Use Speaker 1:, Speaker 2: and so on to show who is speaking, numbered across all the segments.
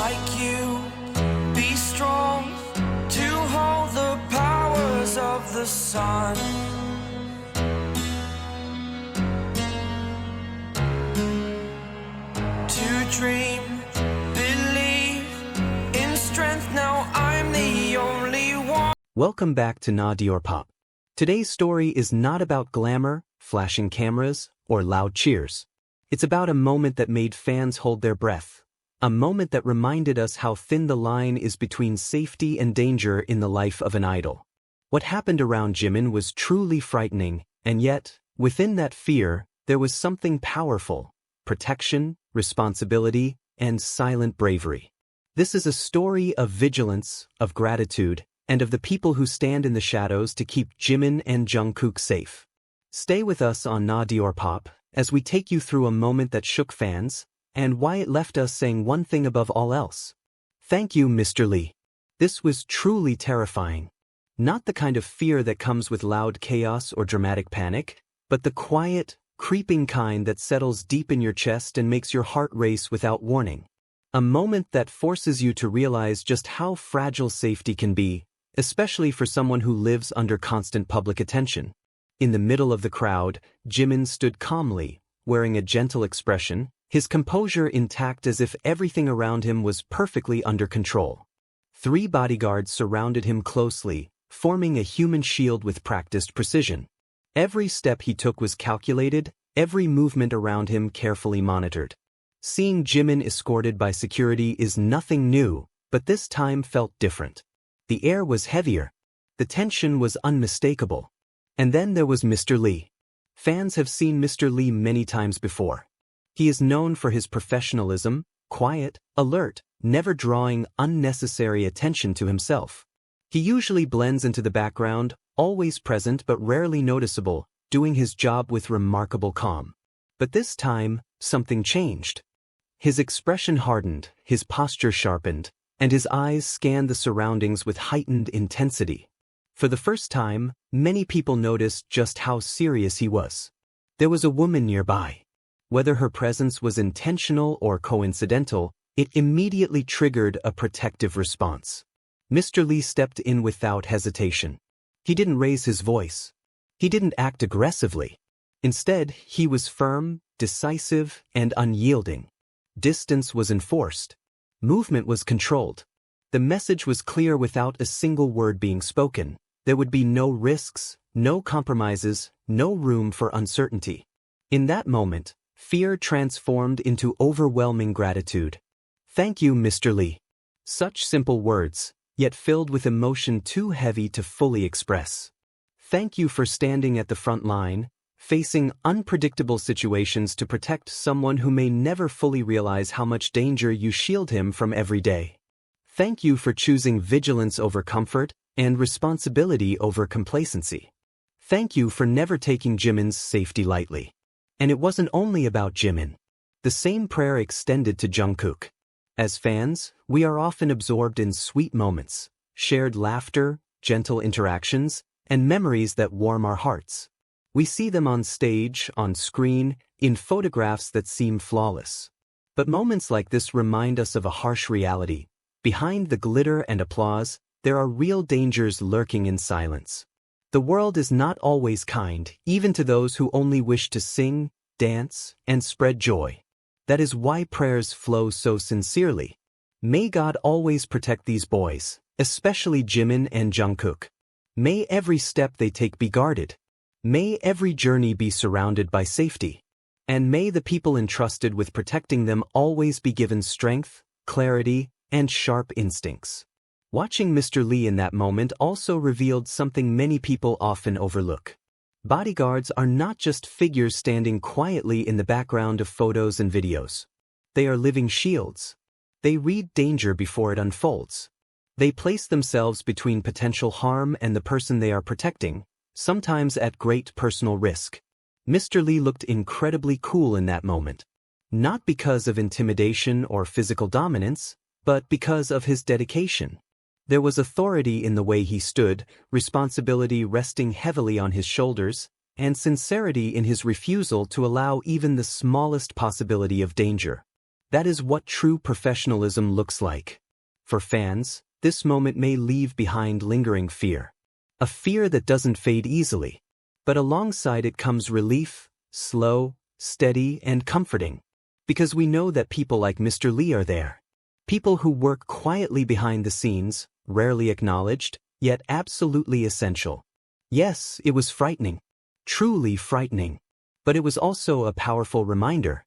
Speaker 1: like you. Be strong to hold the powers of the sun. To dream, believe in strength. Now I'm the only one.
Speaker 2: Welcome back to Na Diorpop. Today's story is not about glamour, flashing cameras, or loud cheers. It's about a moment that made fans hold their breath. A moment that reminded us how thin the line is between safety and danger in the life of an idol. What happened around Jimin was truly frightening, and yet, within that fear, there was something powerful: protection, responsibility, and silent bravery. This is a story of vigilance, of gratitude, and of the people who stand in the shadows to keep Jimin and Jungkook safe. Stay with us on Na Diorpop as we take you through a moment that shook fans, and why it left us saying one thing above all else: thank you, Mr. Lee. This was truly terrifying. Not the kind of fear that comes with loud chaos or dramatic panic, but the quiet, creeping kind that settles deep in your chest and makes your heart race without warning. A moment that forces you to realize just how fragile safety can be, especially for someone who lives under constant public attention. In the middle of the crowd, Jimin stood calmly, wearing a gentle expression, his composure intact as if everything around him was perfectly under control. 3 bodyguards surrounded him closely, forming a human shield with practiced precision. Every step he took was calculated, every movement around him carefully monitored. Seeing Jimin escorted by security is nothing new, but this time felt different. The air was heavier. The tension was unmistakable. And then there was Mr. Lee. Fans have seen Mr. Lee many times before. He is known for his professionalism, quiet, alert, never drawing unnecessary attention to himself. He usually blends into the background, always present but rarely noticeable, doing his job with remarkable calm. But this time, something changed. His expression hardened, his posture sharpened, and his eyes scanned the surroundings with heightened intensity. For the first time, many people noticed just how serious he was. There was a woman nearby. Whether her presence was intentional or coincidental, it immediately triggered a protective response. Mr. Lee stepped in without hesitation. He didn't raise his voice. He didn't act aggressively. Instead, he was firm, decisive, and unyielding. Distance was enforced. Movement was controlled. The message was clear without a single word being spoken. There would be no risks, no compromises, no room for uncertainty. In that moment, fear transformed into overwhelming gratitude. Thank you, Mr. Lee. Such simple words, yet filled with emotion too heavy to fully express. Thank you for standing at the front line, facing unpredictable situations to protect someone who may never fully realize how much danger you shield him from every day. Thank you for choosing vigilance over comfort and responsibility over complacency. Thank you for never taking Jimin's safety lightly. And it wasn't only about Jimin. The same prayer extended to Jungkook. As fans, we are often absorbed in sweet moments, shared laughter, gentle interactions, and memories that warm our hearts. We see them on stage, on screen, in photographs that seem flawless. But moments like this remind us of a harsh reality. Behind the glitter and applause, there are real dangers lurking in silence. The world is not always kind, even to those who only wish to sing, dance, and spread joy. That is why prayers flow so sincerely. May God always protect these boys, especially Jimin and Jungkook. May every step they take be guarded. May every journey be surrounded by safety. And may the people entrusted with protecting them always be given strength, clarity, and sharp instincts. Watching Mr. Lee in that moment also revealed something many people often overlook. Bodyguards are not just figures standing quietly in the background of photos and videos. They are living shields. They read danger before it unfolds. They place themselves between potential harm and the person they are protecting, sometimes at great personal risk. Mr. Lee looked incredibly cool in that moment. Not because of intimidation or physical dominance, but because of his dedication. There was authority in the way he stood, responsibility resting heavily on his shoulders, and sincerity in his refusal to allow even the smallest possibility of danger. That is what true professionalism looks like. For fans, this moment may leave behind lingering fear. A fear that doesn't fade easily. But alongside it comes relief, slow, steady, and comforting. Because we know that people like Mr. Lee are there. People who work quietly behind the scenes, rarely acknowledged, yet absolutely essential. Yes, it was frightening. Truly frightening. But it was also a powerful reminder.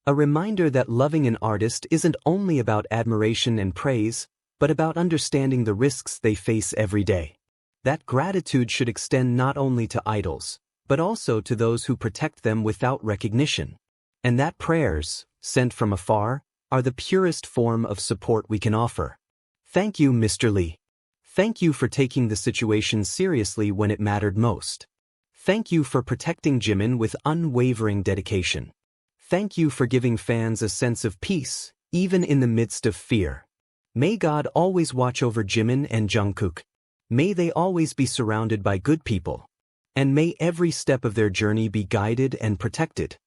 Speaker 2: A reminder that loving an artist isn't only about admiration and praise, but about understanding the risks they face every day. That gratitude should extend not only to idols, but also to those who protect them without recognition. And that prayers, sent from afar, are the purest form of support we can offer. Thank you, Mr. Lee. Thank you for taking the situation seriously when it mattered most. Thank you for protecting Jimin with unwavering dedication. Thank you for giving fans a sense of peace, even in the midst of fear. May God always watch over Jimin and Jungkook. May they always be surrounded by good people. And may every step of their journey be guided and protected.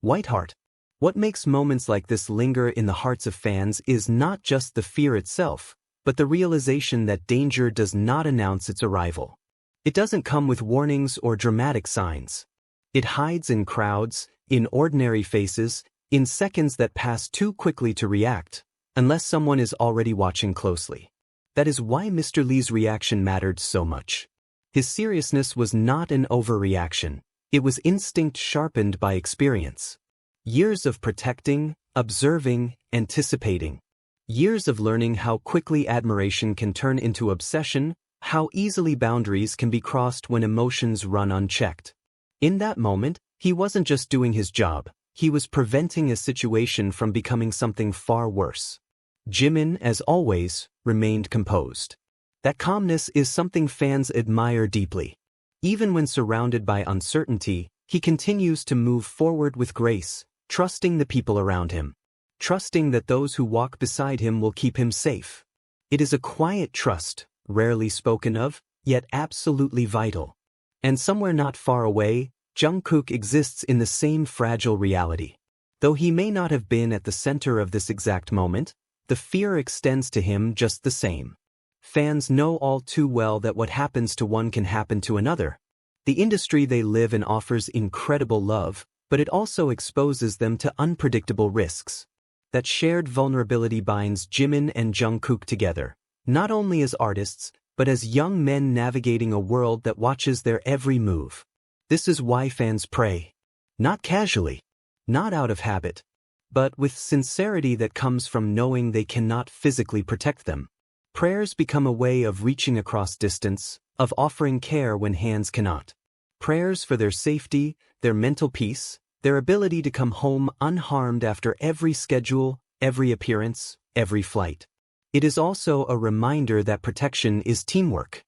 Speaker 2: Whiteheart. What makes moments like this linger in the hearts of fans is not just the fear itself, but the realization that danger does not announce its arrival. It doesn't come with warnings or dramatic signs. It hides in crowds, in ordinary faces, in seconds that pass too quickly to react, unless someone is already watching closely. That is why Mr. Lee's reaction mattered so much. His seriousness was not an overreaction. It was instinct sharpened by experience. Years of protecting, observing, anticipating. Years of learning how quickly admiration can turn into obsession, how easily boundaries can be crossed when emotions run unchecked. In that moment, he wasn't just doing his job, he was preventing a situation from becoming something far worse. Jimin, as always, remained composed. That calmness is something fans admire deeply. Even when surrounded by uncertainty, he continues to move forward with grace, trusting the people around him. Trusting that those who walk beside him will keep him safe. It is a quiet trust, rarely spoken of, yet absolutely vital. And somewhere not far away, Jungkook exists in the same fragile reality. Though he may not have been at the center of this exact moment, the fear extends to him just the same. Fans know all too well that what happens to one can happen to another. The industry they live in offers incredible love, but it also exposes them to unpredictable risks. That shared vulnerability binds Jimin and Jungkook together, not only as artists, but as young men navigating a world that watches their every move. This is why fans pray. Not casually, not out of habit, but with sincerity that comes from knowing they cannot physically protect them. Prayers become a way of reaching across distance, of offering care when hands cannot. Prayers for their safety, their mental peace, their ability to come home unharmed after every schedule, every appearance, every flight. It is also a reminder that protection is teamwork.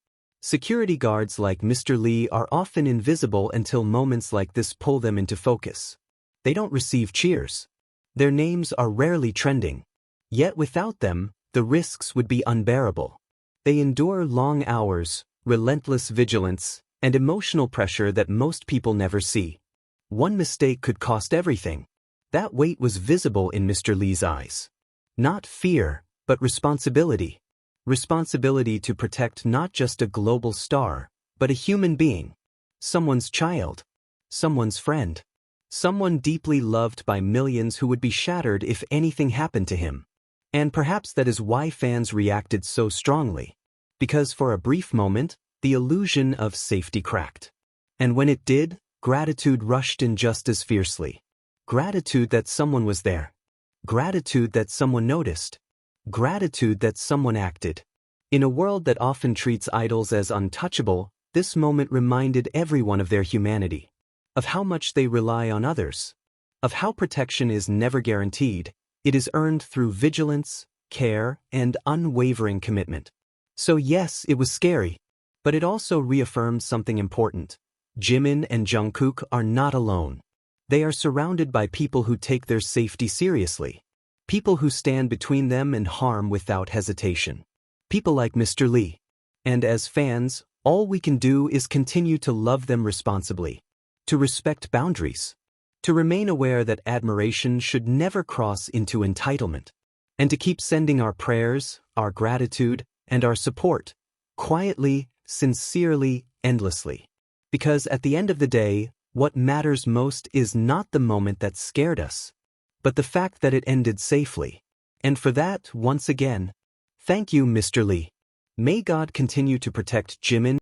Speaker 2: Security guards like Mr. Lee are often invisible until moments like this pull them into focus. They don't receive cheers. Their names are rarely trending. Yet without them, the risks would be unbearable. They endure long hours, relentless vigilance, and emotional pressure that most people never see. One mistake could cost everything. That weight was visible in Mr. Lee's eyes. Not fear, but responsibility. Responsibility to protect not just a global star, but a human being. Someone's child. Someone's friend. Someone deeply loved by millions who would be shattered if anything happened to him. And perhaps that is why fans reacted so strongly. Because for a brief moment, the illusion of safety cracked. And when it did, gratitude rushed in just as fiercely. Gratitude that someone was there. Gratitude that someone noticed. Gratitude that someone acted. In a world that often treats idols as untouchable, this moment reminded everyone of their humanity. Of how much they rely on others. Of how protection is never guaranteed. It is earned through vigilance, care, and unwavering commitment. So yes, it was scary. But it also reaffirmed something important. Jimin and Jungkook are not alone. They are surrounded by people who take their safety seriously. People who stand between them and harm without hesitation. People like Mr. Lee. And as fans, all we can do is continue to love them responsibly. To respect boundaries. To remain aware that admiration should never cross into entitlement. And to keep sending our prayers, our gratitude, and our support, quietly, sincerely, endlessly. Because at the end of the day, what matters most is not the moment that scared us, but the fact that it ended safely. And for that, once again, thank you, Mr. Lee. May God continue to protect Jimin